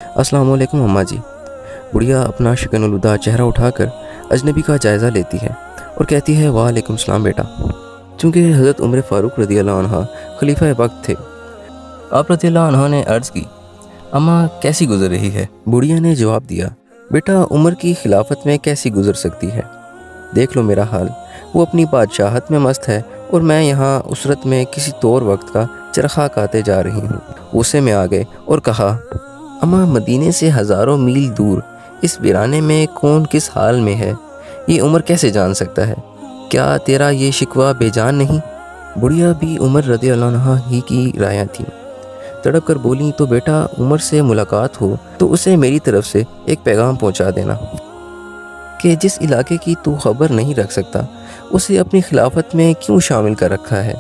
अस्सलाम वालेकुम अम्मा जी। बुढ़िया अपना शिकन-ओ-लुदा चेहरा उठाकर अजनबी का जायज़ा लेती है और कहती है, वालेकुम सलाम बेटा। चूँकि हज़रत उमर फ़ारूक रज़ियल्लाहु अन्हा खलीफ़ा वक़्त थे, आप रज़ियल्लाहु अन्हा ने अर्ज़ की, अम्मा कैसी गुज़र रही है? बुढ़िया ने जवाब दिया, बेटा उमर की खिलाफत में कैसी गुज़र सकती है? देख लो मेरा हाल, वो अपनी बादशाहत में मस्त है और मैं यहाँ उसरत में किसी तौर वक्त का चरखा काते जा रही हूँ। गुस्से में आ गए और कहा, अम्मा मदीने से हज़ारों मील दूर इस वीराने में कौन किस हाल में है, ये उमर कैसे जान सकता है? क्या तेरा ये शिकवा बेजान नहीं? बुढ़िया भी उमर रज़ियल्लाहु अन्हा ही की राय थी। तड़प कर बोली, तो बेटा उमर से मुलाकात हो तो उसे मेरी तरफ से एक पैगाम पहुंचा देना कि जिस इलाके की तू खबर नहीं रख सकता, उसे अपनी खिलाफत में क्यों शामिल कर रखा है।